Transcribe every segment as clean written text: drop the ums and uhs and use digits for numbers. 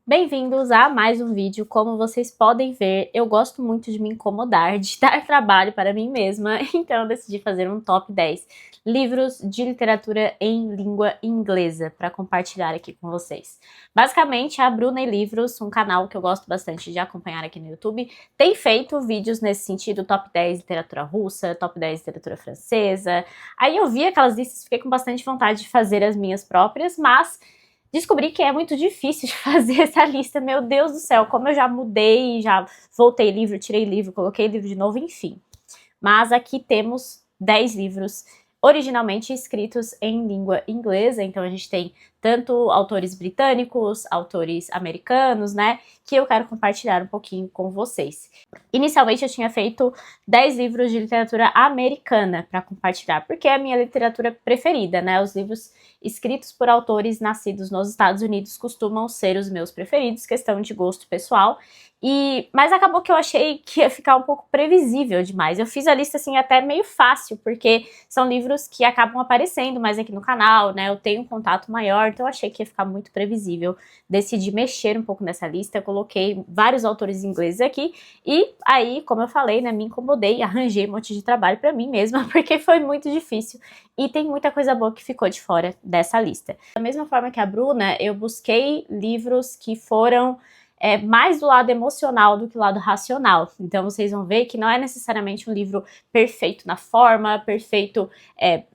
Bem-vindos a mais um vídeo. Como vocês podem ver, eu gosto muito de me incomodar, de dar trabalho para mim mesma, então eu decidi fazer um top 10 livros de literatura em língua inglesa para compartilhar aqui com vocês. Basicamente, a Bruna e Livros, um canal que eu gosto bastante de acompanhar aqui no YouTube, tem feito vídeos nesse sentido, top 10 literatura russa, top 10 literatura francesa. Aí eu vi aquelas listas e fiquei com bastante vontade de fazer as minhas próprias, mas descobri que é muito difícil de fazer essa lista, meu Deus do céu, como eu já mudei, já voltei livro, tirei livro, coloquei livro de novo, enfim. Mas aqui temos 10 livros originalmente escritos em língua inglesa, então a gente tem tanto autores britânicos, autores americanos, né, que eu quero compartilhar um pouquinho com vocês. Inicialmente eu tinha feito 10 livros de literatura americana para compartilhar, porque é a minha literatura preferida, né, os livros escritos por autores nascidos nos Estados Unidos costumam ser os meus preferidos, questão de gosto pessoal. Mas acabou que eu achei que ia ficar um pouco previsível demais. Eu fiz a lista assim até meio fácil, porque são livros que acabam aparecendo mais aqui no canal, né? Eu tenho um contato maior, então eu achei que ia ficar muito previsível. Decidi mexer um pouco nessa lista, eu coloquei vários autores ingleses aqui e aí, como eu falei, né, me incomodei, arranjei um monte de trabalho pra mim mesma, porque foi muito difícil e tem muita coisa boa que ficou de fora dessa lista. Da mesma forma que a Bruna, eu busquei livros que foram mais do lado emocional do que do lado racional. Então vocês vão ver que não é necessariamente um livro perfeito na forma, perfeito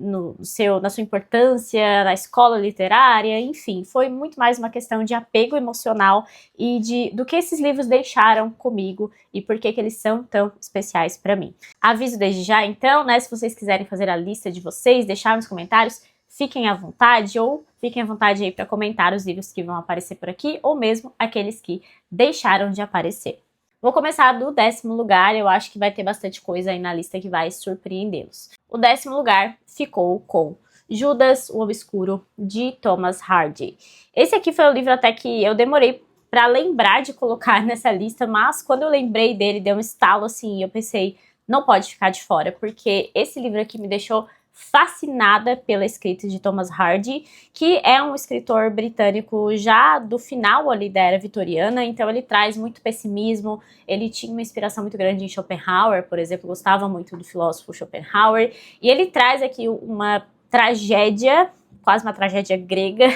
na sua importância, na escola literária, enfim. Foi muito mais uma questão de apego emocional e do que esses livros deixaram comigo e por que eles são tão especiais para mim. Aviso desde já, então, né, se vocês quiserem fazer a lista de vocês, deixar nos comentários, fiquem à vontade ou fiquem à vontade aí para comentar os livros que vão aparecer por aqui ou mesmo aqueles que deixaram de aparecer. Vou começar do 10º lugar, eu acho que vai ter bastante coisa aí na lista que vai surpreendê-los. O 10º lugar ficou com Judas, o Obscuro, de Thomas Hardy. Esse aqui foi o livro até que eu demorei para lembrar de colocar nessa lista, mas quando eu lembrei dele, deu um estalo assim, e eu pensei, não pode ficar de fora, porque esse livro aqui me deixou fascinada pela escrita de Thomas Hardy, que é um escritor britânico já do final ali da era vitoriana, então ele traz muito pessimismo, ele tinha uma inspiração muito grande em Schopenhauer, por exemplo, gostava muito do filósofo Schopenhauer, e ele traz aqui uma tragédia, quase uma tragédia grega,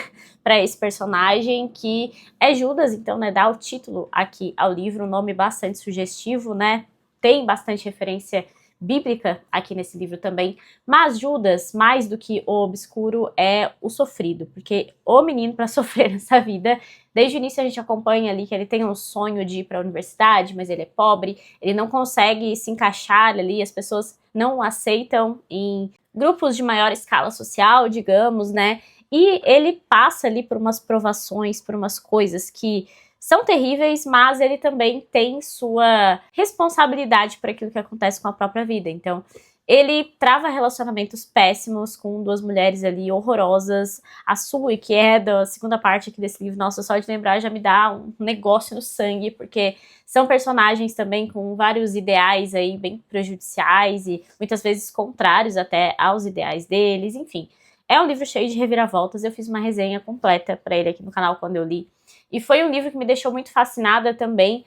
para esse personagem, que é Judas, então, né, dá o título aqui ao livro, um nome bastante sugestivo, né, tem bastante referência bíblica aqui nesse livro também, mas Judas, mais do que o obscuro, é o sofrido, porque o menino para sofrer nessa vida, desde o início a gente acompanha ali que ele tem um sonho de ir para a universidade, mas ele é pobre, ele não consegue se encaixar ali, as pessoas não o aceitam em grupos de maior escala social, digamos, né, e ele passa ali por umas provações, por umas coisas que são terríveis, mas ele também tem sua responsabilidade por aquilo que acontece com a própria vida. Então, ele trava relacionamentos péssimos com duas mulheres ali horrorosas. A Sue, que é da segunda parte aqui desse livro, nossa, só de lembrar já me dá um negócio no sangue, porque são personagens também com vários ideais aí bem prejudiciais e muitas vezes contrários até aos ideais deles, enfim. É um livro cheio de reviravoltas, eu fiz uma resenha completa para ele aqui no canal quando eu li. E foi um livro que me deixou muito fascinada também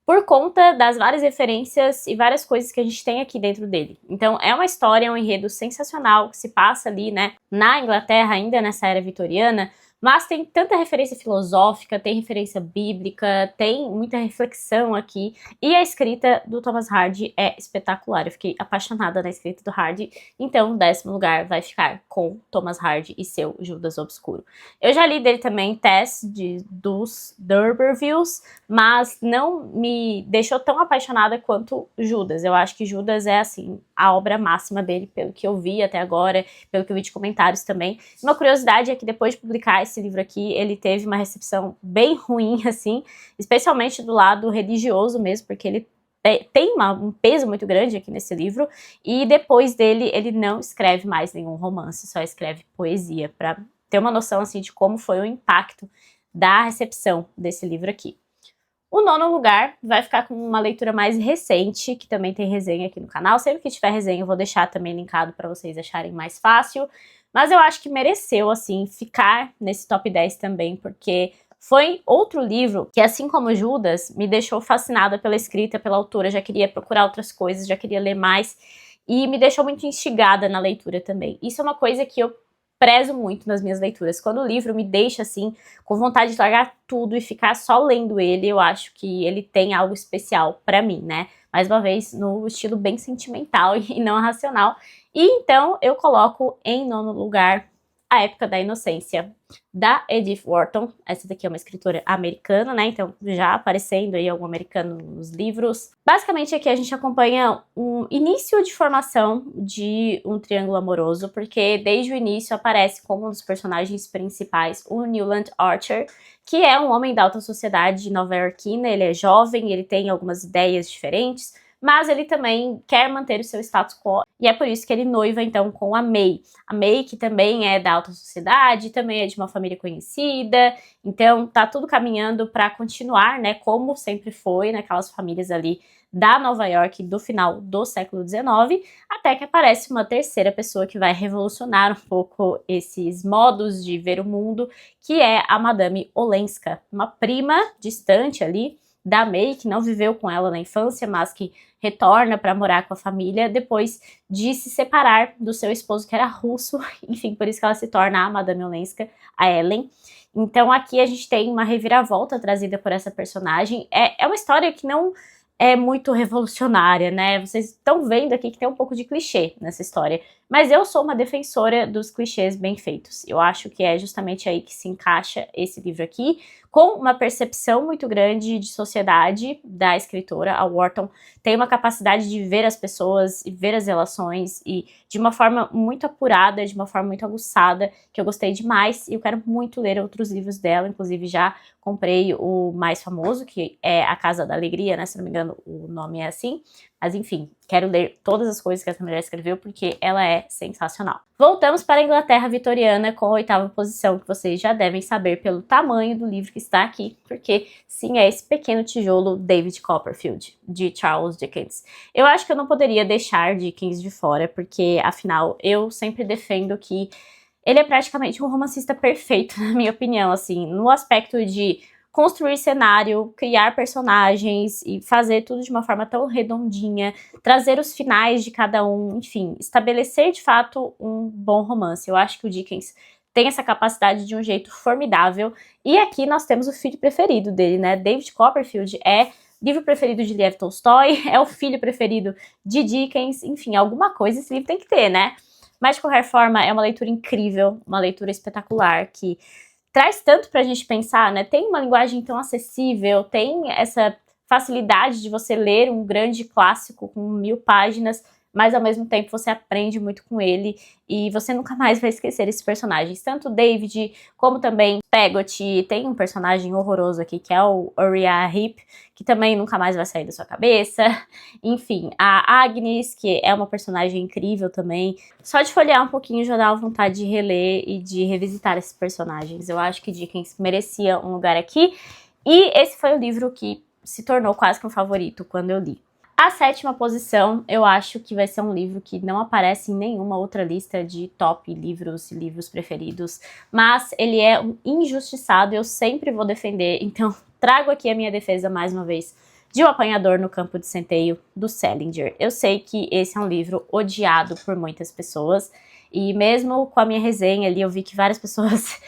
por conta das várias referências e várias coisas que a gente tem aqui dentro dele. Então é uma história, um enredo sensacional que se passa ali, né, na Inglaterra, ainda nessa era vitoriana, mas tem tanta referência filosófica, tem referência bíblica, tem muita reflexão aqui, e a escrita do Thomas Hardy é espetacular. Eu fiquei apaixonada na escrita do Hardy, então o 10º lugar vai ficar com Thomas Hardy e seu Judas Obscuro. Eu já li dele também Tess, dos D'Urbervilles, mas não me deixou tão apaixonada quanto Judas. Eu acho que Judas é, assim, a obra máxima dele, pelo que eu vi até agora, pelo que eu vi de comentários também. Uma curiosidade é que depois de publicar esse livro aqui, ele teve uma recepção bem ruim, assim, especialmente do lado religioso mesmo, porque ele tem um peso muito grande aqui nesse livro, e depois dele ele não escreve mais nenhum romance, só escreve poesia, para ter uma noção, assim, de como foi o impacto da recepção desse livro aqui. O 9º lugar vai ficar com uma leitura mais recente, que também tem resenha aqui no canal. Sempre que tiver resenha eu vou deixar também linkado para vocês acharem mais fácil. Mas eu acho que mereceu, assim, ficar nesse top 10 também, porque foi outro livro que, assim como Judas, me deixou fascinada pela escrita, pela autora, já queria procurar outras coisas, já queria ler mais, e me deixou muito instigada na leitura também. Isso é uma coisa que eu prezo muito nas minhas leituras. Quando o livro me deixa, assim, com vontade de largar tudo e ficar só lendo ele, eu acho que ele tem algo especial pra mim, né? Mais uma vez, no estilo bem sentimental e não racional. E então, eu coloco em nono lugar A Época da Inocência, da Edith Wharton. Essa daqui é uma escritora americana, né? Então, já aparecendo aí algum americano nos livros. Basicamente, aqui a gente acompanha um início de formação de um triângulo amoroso, porque desde o início aparece como um dos personagens principais o Newland Archer, que é um homem da alta sociedade nova-iorquina. Ele é jovem, ele tem algumas ideias diferentes, mas ele também quer manter o seu status quo, e é por isso que ele noiva, então, com a May. A May, que também é da alta sociedade, também é de uma família conhecida, então tá tudo caminhando para continuar, né, como sempre foi naquelas famílias ali da Nova York do final do século XIX, até que aparece uma terceira pessoa que vai revolucionar um pouco esses modos de ver o mundo, que é a Madame Olenska, uma prima distante ali da May, que não viveu com ela na infância, mas que retorna para morar com a família depois de se separar do seu esposo, que era russo. Enfim, por isso que ela se torna a Madame Olenska, a Ellen. Então aqui a gente tem uma reviravolta trazida por essa personagem. É uma história que não é muito revolucionária, né? Vocês estão vendo aqui que tem um pouco de clichê nessa história. Mas eu sou uma defensora dos clichês bem feitos. Eu acho que é justamente aí que se encaixa esse livro aqui, com uma percepção muito grande de sociedade da escritora. A Wharton tem uma capacidade de ver as pessoas e ver as relações, e de uma forma muito apurada, de uma forma muito aguçada, que eu gostei demais, e eu quero muito ler outros livros dela. Inclusive já comprei o mais famoso, que é A Casa da Alegria, né? Se não me engano, o nome é assim. Mas enfim, quero ler todas as coisas que essa mulher escreveu, porque ela é sensacional. Voltamos para a Inglaterra vitoriana com a oitava posição, que vocês já devem saber pelo tamanho do livro que está aqui, porque sim, é esse pequeno tijolo David Copperfield, de Charles Dickens. Eu acho que eu não poderia deixar Dickens de fora, porque afinal eu sempre defendo que ele é praticamente um romancista perfeito, na minha opinião, assim, no aspecto de construir cenário, criar personagens e fazer tudo de uma forma tão redondinha, trazer os finais de cada um, enfim, estabelecer de fato um bom romance. Eu acho que o Dickens tem essa capacidade de um jeito formidável, e aqui nós temos o filho preferido dele, né? David Copperfield é livro preferido de Lev Tolstói, é o filho preferido de Dickens, enfim, alguma coisa esse livro tem que ter, né? Mas de qualquer forma, é uma leitura incrível, uma leitura espetacular, que traz tanto pra gente pensar, né? Tem uma linguagem tão acessível, tem essa facilidade de você ler um grande clássico com 1000 páginas, mas ao mesmo tempo você aprende muito com ele e você nunca mais vai esquecer esses personagens. Tanto o David, como também Peggotty. Tem um personagem horroroso aqui que é o Uriah Heep, que também nunca mais vai sair da sua cabeça. Enfim, a Agnes, que é uma personagem incrível também. Só de folhear um pouquinho já dá vontade de reler e de revisitar esses personagens. Eu acho que Dickens merecia um lugar aqui, e esse foi o livro que se tornou quase que um favorito quando eu li. A sétima posição, eu acho que vai ser um livro que não aparece em nenhuma outra lista de top livros e livros preferidos, mas ele é um injustiçado, eu sempre vou defender, então trago aqui a minha defesa mais uma vez de O Apanhador no Campo de Centeio, do Salinger. Eu sei que esse é um livro odiado por muitas pessoas, e mesmo com a minha resenha ali, eu vi que várias pessoas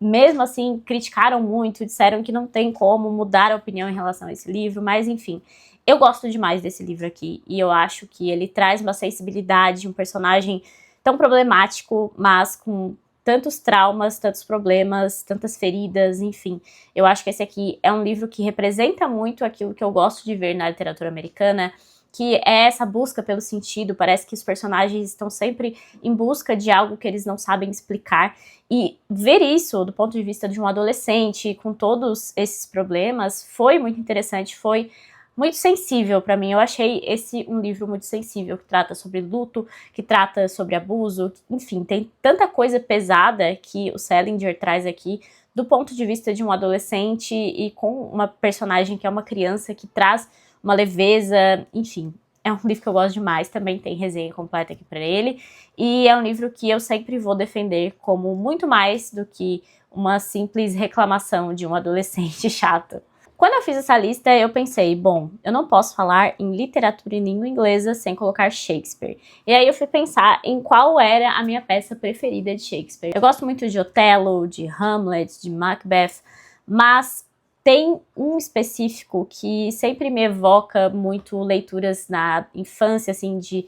mesmo assim criticaram muito, disseram que não tem como mudar a opinião em relação a esse livro, mas enfim, eu gosto demais desse livro aqui, e eu acho que ele traz uma sensibilidade, um personagem tão problemático, mas com tantos traumas, tantos problemas, tantas feridas, enfim. Eu acho que esse aqui é um livro que representa muito aquilo que eu gosto de ver na literatura americana, que é essa busca pelo sentido. Parece que os personagens estão sempre em busca de algo que eles não sabem explicar, e ver isso do ponto de vista de um adolescente com todos esses problemas foi muito interessante, foi muito sensível para mim. Eu achei esse um livro muito sensível, que trata sobre luto, que trata sobre abuso, enfim, tem tanta coisa pesada que o Salinger traz aqui do ponto de vista de um adolescente e com uma personagem que é uma criança, que traz uma leveza, enfim. É um livro que eu gosto demais, também tem resenha completa aqui para ele, e é um livro que eu sempre vou defender como muito mais do que uma simples reclamação de um adolescente chato. Quando eu fiz essa lista, eu pensei, bom, eu não posso falar em literatura em língua inglesa sem colocar Shakespeare. E aí eu fui pensar em qual era a minha peça preferida de Shakespeare. Eu gosto muito de Otelo, de Hamlet, de Macbeth, mas tem um específico que sempre me evoca muito leituras na infância, assim, de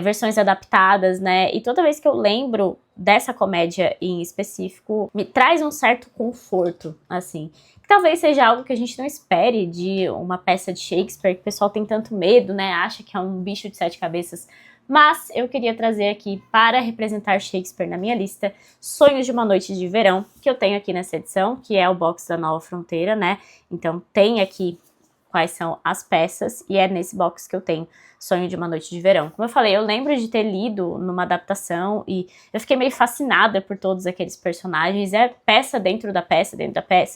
versões adaptadas, né? E toda vez que eu lembro dessa comédia em específico, me traz um certo conforto, assim. Que talvez seja algo que a gente não espere de uma peça de Shakespeare, que o pessoal tem tanto medo, né? Acha que é um bicho de 7 cabeças. Mas eu queria trazer aqui, para representar Shakespeare na minha lista, Sonhos de uma Noite de Verão, que eu tenho aqui nessa edição, que é o box da Nova Fronteira, né? Então tem aqui quais são as peças, e é nesse box que eu tenho Sonho de uma Noite de Verão. Como eu falei, eu lembro de ter lido numa adaptação e eu fiquei meio fascinada por todos aqueles personagens. É peça dentro da peça,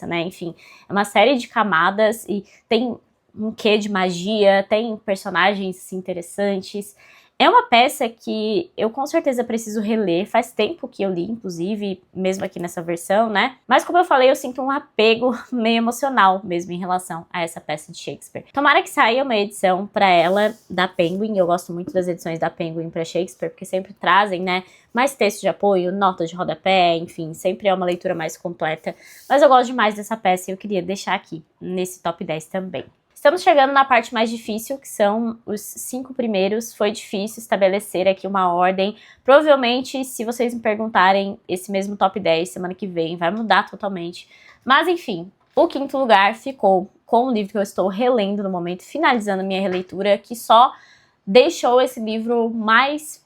né? Enfim, é uma série de camadas e tem um quê de magia, tem personagens assim, interessantes. É uma peça que eu com certeza preciso reler, faz tempo que eu li, inclusive, mesmo aqui nessa versão, né? Mas como eu falei, eu sinto um apego meio emocional mesmo em relação a essa peça de Shakespeare. Tomara que saia uma edição pra ela da Penguin, eu gosto muito das edições da Penguin pra Shakespeare, porque sempre trazem, né, mais texto de apoio, notas de rodapé, enfim, sempre é uma leitura mais completa. Mas eu gosto demais dessa peça e eu queria deixar aqui nesse top 10 também. Estamos chegando na parte mais difícil, que são os 5 primeiros. Foi difícil estabelecer aqui uma ordem. Provavelmente, se vocês me perguntarem, esse mesmo top 10 semana que vem vai mudar totalmente. Mas enfim, o 5º lugar ficou com o livro que eu estou relendo no momento, finalizando minha releitura, que só deixou esse livro mais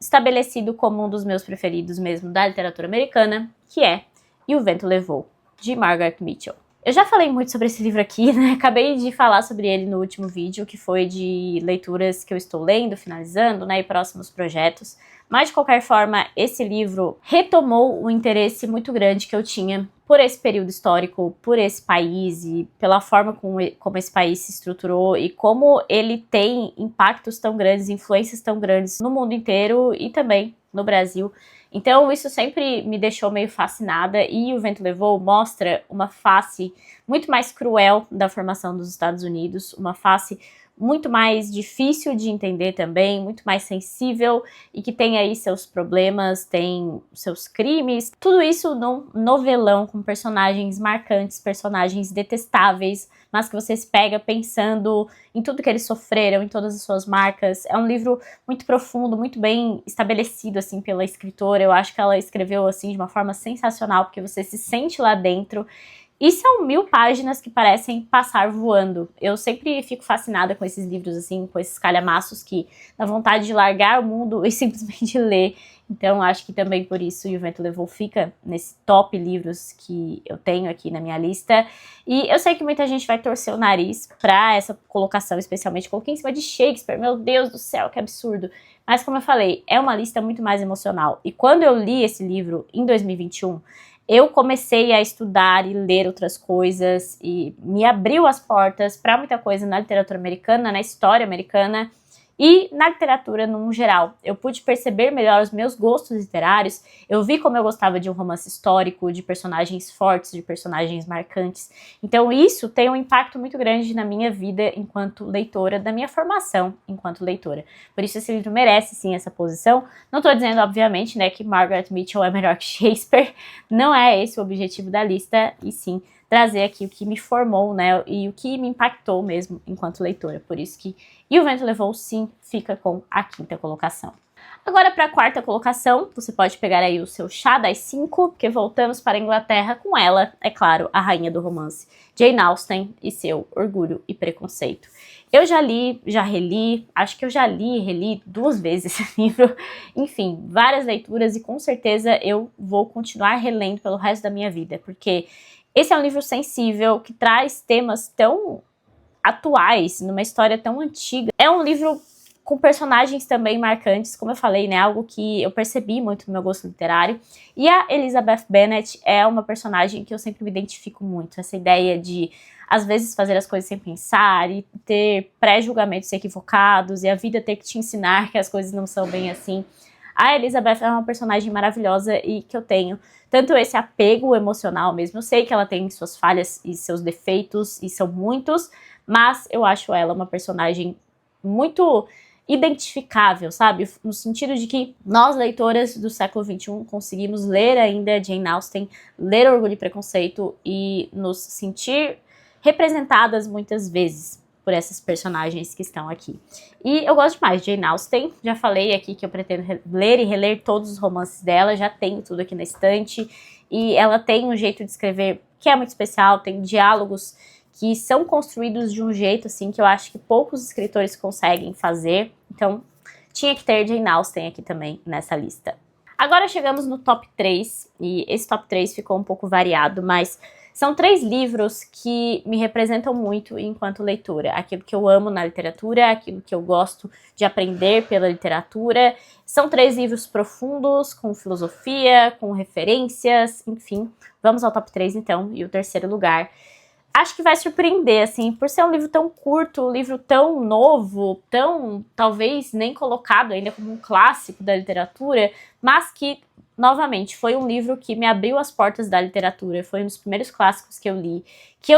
estabelecido como um dos meus preferidos mesmo da literatura americana, que é E o Vento Levou, de Margaret Mitchell. Eu já falei muito sobre esse livro aqui, né? Acabei de falar sobre ele no último vídeo, que foi de leituras que eu estou lendo, finalizando, né? E próximos projetos. Mas, de qualquer forma, esse livro retomou um interesse muito grande que eu tinha por esse período histórico, por esse país e pela forma como esse país se estruturou e como ele tem impactos tão grandes, influências tão grandes no mundo inteiro e também no Brasil. Então isso sempre me deixou meio fascinada e O Vento Levou mostra uma face muito mais cruel da formação dos Estados Unidos, uma face muito mais difícil de entender também, muito mais sensível e que tem aí seus problemas, tem seus crimes, tudo isso num novelão com personagens marcantes, personagens detestáveis, mas que você se pega pensando em tudo que eles sofreram, em todas as suas marcas. É um livro muito profundo, muito bem estabelecido assim pela escritora. Eu acho que ela escreveu assim de uma forma sensacional, porque você se sente lá dentro. E são 1000 páginas que parecem passar voando. Eu sempre fico fascinada com esses livros, assim, com esses calhamaços que dá vontade de largar o mundo e simplesmente ler. Então, acho que também por isso E o Vento Levou fica nesse top livros que eu tenho aqui na minha lista. E eu sei que muita gente vai torcer o nariz pra essa colocação, especialmente coloquei em cima de Shakespeare. Meu Deus do céu, que absurdo. Mas, como eu falei, é uma lista muito mais emocional. E quando eu li esse livro em 2021... eu comecei a estudar e ler outras coisas e me abriu as portas para muita coisa na literatura americana, na história americana e na literatura no geral. Eu pude perceber melhor os meus gostos literários, eu vi como eu gostava de um romance histórico, de personagens fortes, de personagens marcantes. Então isso tem um impacto muito grande na minha vida enquanto leitora, da minha formação enquanto leitora. Por isso esse livro merece sim essa posição. Não estou dizendo, obviamente, né, que Margaret Mitchell é melhor que Shakespeare, não é esse o objetivo da lista, e sim trazer aqui o que me formou, né, e o que me impactou mesmo enquanto leitora. Por isso que E o Vento Levou, sim, fica com a 5ª colocação. Agora para a 4ª colocação, você pode pegar aí o seu chá das 5, porque voltamos para a Inglaterra com ela, é claro, a rainha do romance, Jane Austen e seu Orgulho e Preconceito. Eu já li, já reli, acho que eu já li e reli 2 vezes esse livro, enfim, várias leituras e com certeza eu vou continuar relendo pelo resto da minha vida, porque esse é um livro sensível, que traz temas tão atuais, numa história tão antiga. É um livro com personagens também marcantes, como eu falei, né, algo que eu percebi muito no meu gosto literário. E a Elizabeth Bennet é uma personagem que eu sempre me identifico muito, essa ideia de, às vezes, fazer as coisas sem pensar e ter pré-julgamentos equivocados e a vida ter que te ensinar que as coisas não são bem assim. A Elizabeth é uma personagem maravilhosa e que eu tenho tanto esse apego emocional mesmo. Eu sei que ela tem suas falhas e seus defeitos, e são muitos, mas eu acho ela uma personagem muito identificável, sabe? No sentido de que nós, leitoras do século XXI, conseguimos ler ainda Jane Austen, ler Orgulho e Preconceito e nos sentir representadas muitas vezes por essas personagens que estão aqui. E eu gosto demais de Jane Austen, já falei aqui que eu pretendo ler e reler todos os romances dela, já tenho tudo aqui na estante, e ela tem um jeito de escrever que é muito especial, tem diálogos que são construídos de um jeito assim que eu acho que poucos escritores conseguem fazer, então tinha que ter Jane Austen aqui também nessa lista. Agora chegamos no top 3, e esse top 3 ficou um pouco variado, mas são 3 livros que me representam muito enquanto leitora. Aquilo que eu amo na literatura, aquilo que eu gosto de aprender pela literatura. São 3 livros profundos, com filosofia, com referências, enfim. Vamos ao top 3 então, e o terceiro lugar. Acho que vai surpreender, assim, por ser um livro tão curto, um livro tão novo, tão, talvez, nem colocado ainda como um clássico da literatura, mas que, novamente, foi um livro que me abriu as portas da literatura, foi um dos primeiros clássicos que eu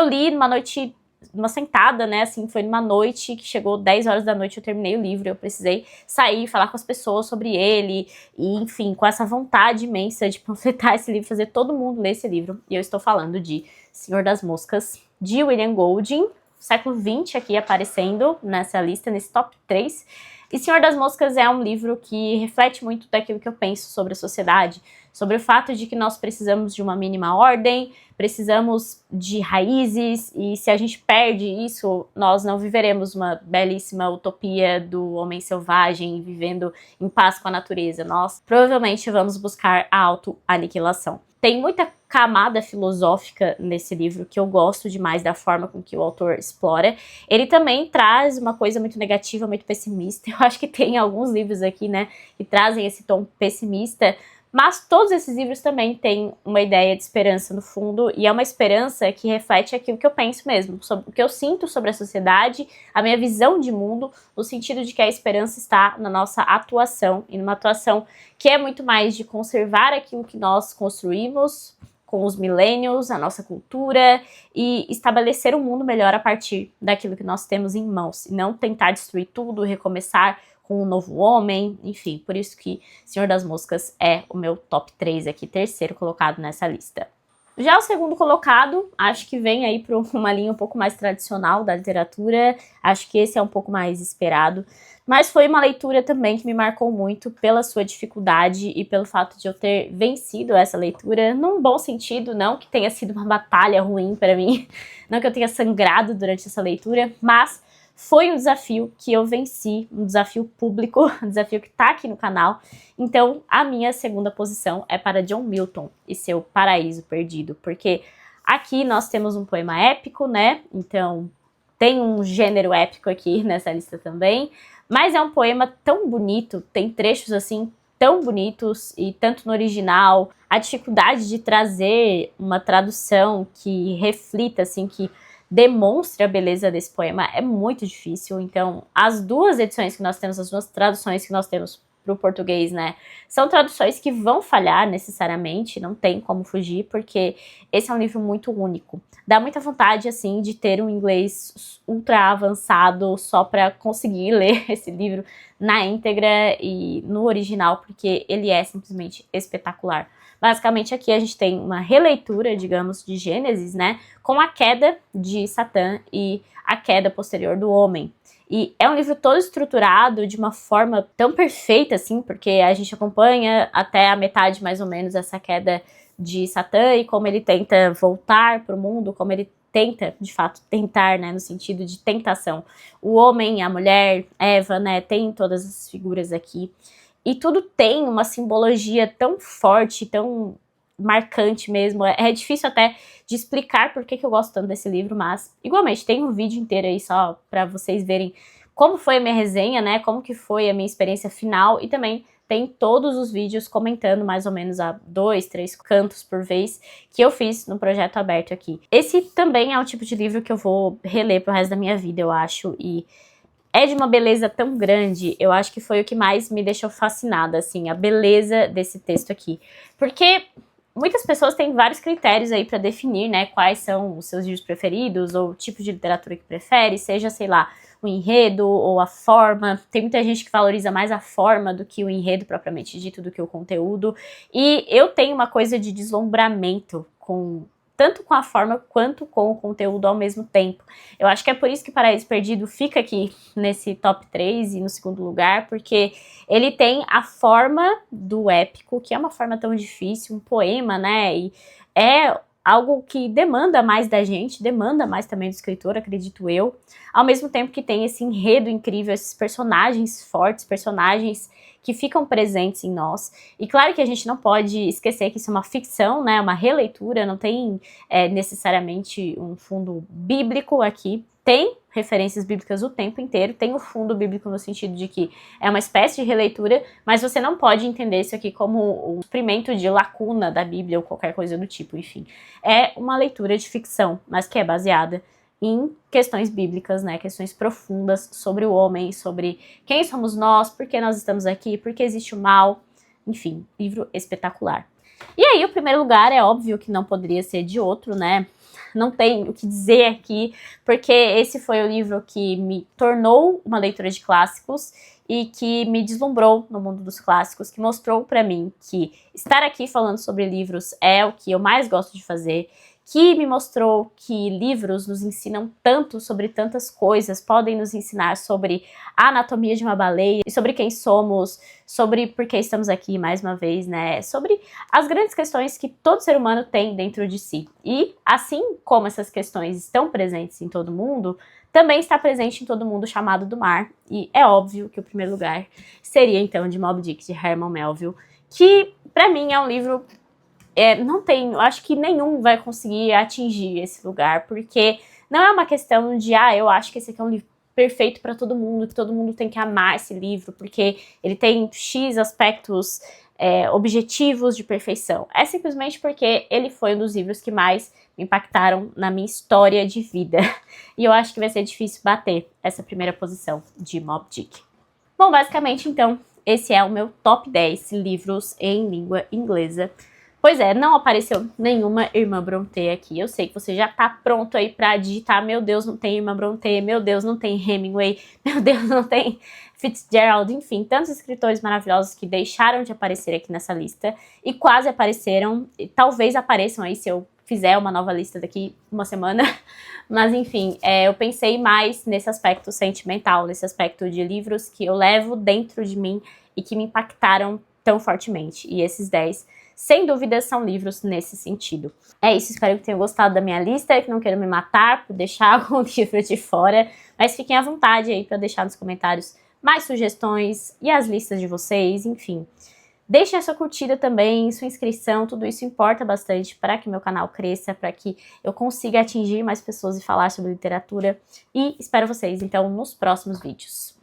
li numa noite, numa sentada, né, assim, foi numa noite que chegou 10 horas da noite, eu terminei o livro, eu precisei sair, falar com as pessoas sobre ele, e, enfim, com essa vontade imensa de panfletar esse livro, fazer todo mundo ler esse livro, e eu estou falando de Senhor das Moscas, de William Golding, século XX aqui aparecendo nessa lista, nesse top 3. E Senhor das Moscas é um livro que reflete muito daquilo que eu penso sobre a sociedade, sobre o fato de que nós precisamos de uma mínima ordem, precisamos de raízes, e se a gente perde isso, nós não viveremos uma belíssima utopia do homem selvagem vivendo em paz com a natureza. Nós provavelmente vamos buscar a autoaniquilação. Tem muita camada filosófica nesse livro que eu gosto demais da forma com que o autor explora. Ele também traz uma coisa muito negativa, muito pessimista. Eu acho que tem alguns livros aqui, né, que trazem esse tom pessimista, mas todos esses livros também têm uma ideia de esperança no fundo, e é uma esperança que reflete aquilo que eu penso mesmo, sobre o que eu sinto sobre a sociedade, a minha visão de mundo, no sentido de que a esperança está na nossa atuação, e numa atuação que é muito mais de conservar aquilo que nós construímos com os milênios, a nossa cultura, e estabelecer um mundo melhor a partir daquilo que nós temos em mãos, e não tentar destruir tudo, recomeçar com um novo homem, enfim, por isso que Senhor das Moscas é o meu top 3 aqui, terceiro colocado nessa lista. Já o segundo colocado, acho que vem aí para uma linha um pouco mais tradicional da literatura, acho que esse é um pouco mais esperado, mas foi uma leitura também que me marcou muito pela sua dificuldade e pelo fato de eu ter vencido essa leitura, num bom sentido, não que tenha sido uma batalha ruim para mim, não que eu tenha sangrado durante essa leitura, mas foi um desafio que eu venci, um desafio público, um desafio que tá aqui no canal. Então, a minha segunda posição é para John Milton e seu Paraíso Perdido, porque aqui nós temos um poema épico, né? Então, tem um gênero épico aqui nessa lista também, mas é um poema tão bonito, tem trechos assim tão bonitos, e tanto no original, a dificuldade de trazer uma tradução que reflita, assim, que demonstre a beleza desse poema é muito difícil. Então, as duas edições que nós temos, as duas traduções que nós temos para o português, né, são traduções que vão falhar necessariamente, não tem como fugir, porque esse é um livro muito único. Dá muita vontade, assim, de ter um inglês ultra avançado só para conseguir ler esse livro na íntegra e no original, porque ele é simplesmente espetacular. Basicamente aqui a gente tem uma releitura, digamos, de Gênesis, né, com a queda de Satã e a queda posterior do homem. E é um livro todo estruturado de uma forma tão perfeita, assim, porque a gente acompanha até a metade, mais ou menos, essa queda de Satã e como ele tenta voltar para o mundo, como ele tenta, de fato, tentar, né, no sentido de tentação. O homem, a mulher, Eva, né, tem todas as figuras aqui. E tudo tem uma simbologia tão forte, tão marcante mesmo. É difícil até de explicar por que eu gosto tanto desse livro, mas igualmente tem um vídeo inteiro aí só para vocês verem como foi a minha resenha, né? Como que foi a minha experiência final, e também tem todos os vídeos comentando mais ou menos a 2, 3 cantos por vez que eu fiz no projeto aberto aqui. Esse também é um tipo de livro que eu vou reler pro resto da minha vida, eu acho, e é de uma beleza tão grande, eu acho que foi o que mais me deixou fascinada, assim, a beleza desse texto aqui. Porque muitas pessoas têm vários critérios aí para definir, né, quais são os seus livros preferidos, ou o tipo de literatura que prefere, seja, sei lá, o enredo ou a forma. Tem muita gente que valoriza mais a forma do que o enredo propriamente dito, do que o conteúdo. E eu tenho uma coisa de deslumbramento tanto com a forma quanto com o conteúdo ao mesmo tempo. Eu acho que é por isso que Paraíso Perdido fica aqui nesse top 3 e no segundo lugar, porque ele tem a forma do épico, que é uma forma tão difícil, um poema, né, e é algo que demanda mais da gente, demanda mais também do escritor, acredito eu, ao mesmo tempo que tem esse enredo incrível, esses personagens fortes, personagens que ficam presentes em nós. E claro que a gente não pode esquecer que isso é uma ficção, né, uma releitura, não tem necessariamente um fundo bíblico aqui. Tem referências bíblicas o tempo inteiro, tem o fundo bíblico no sentido de que é uma espécie de releitura, mas você não pode entender isso aqui como um suprimento de lacuna da Bíblia ou qualquer coisa do tipo, enfim. É uma leitura de ficção, mas que é baseada em questões bíblicas, né, questões profundas sobre o homem, sobre quem somos nós, por que nós estamos aqui, por que existe o mal, enfim, livro espetacular. E aí, o primeiro lugar é óbvio que não poderia ser de outro, né, não tem o que dizer aqui, porque esse foi o livro que me tornou uma leitora de clássicos e que me deslumbrou no mundo dos clássicos, que mostrou pra mim que estar aqui falando sobre livros é o que eu mais gosto de fazer, que me mostrou que livros nos ensinam tanto sobre tantas coisas, podem nos ensinar sobre a anatomia de uma baleia, sobre quem somos, sobre por que estamos aqui mais uma vez, né? Sobre as grandes questões que todo ser humano tem dentro de si. E assim como essas questões estão presentes em todo mundo, também está presente em Todo Mundo Chamado do Mar. E é óbvio que o primeiro lugar seria então de Moby Dick, de Herman Melville, que pra mim é um livro... não tem, eu acho que nenhum vai conseguir atingir esse lugar, porque não é uma questão de, eu acho que esse aqui é um livro perfeito para todo mundo, que todo mundo tem que amar esse livro, porque ele tem X aspectos objetivos de perfeição. É simplesmente porque ele foi um dos livros que mais me impactaram na minha história de vida. E eu acho que vai ser difícil bater essa primeira posição de Moby Dick. Bom, basicamente, então, esse é o meu top 10 livros em língua inglesa. Pois é, não apareceu nenhuma Irmã Brontë aqui. Eu sei que você já tá pronto aí pra digitar, meu Deus, não tem Irmã Brontë, meu Deus, não tem Hemingway, meu Deus, não tem Fitzgerald, enfim, tantos escritores maravilhosos que deixaram de aparecer aqui nessa lista e quase apareceram, e talvez apareçam aí se eu fizer uma nova lista daqui uma semana, mas enfim, eu pensei mais nesse aspecto sentimental, nesse aspecto de livros que eu levo dentro de mim e que me impactaram tão fortemente, e esses 10 sem dúvida são livros nesse sentido. É isso, espero que tenham gostado da minha lista, que não queiram me matar por deixar algum livro de fora, mas fiquem à vontade aí para deixar nos comentários mais sugestões e as listas de vocês, enfim. Deixem a sua curtida também, sua inscrição, tudo isso importa bastante para que meu canal cresça, para que eu consiga atingir mais pessoas e falar sobre literatura. E espero vocês, então, nos próximos vídeos.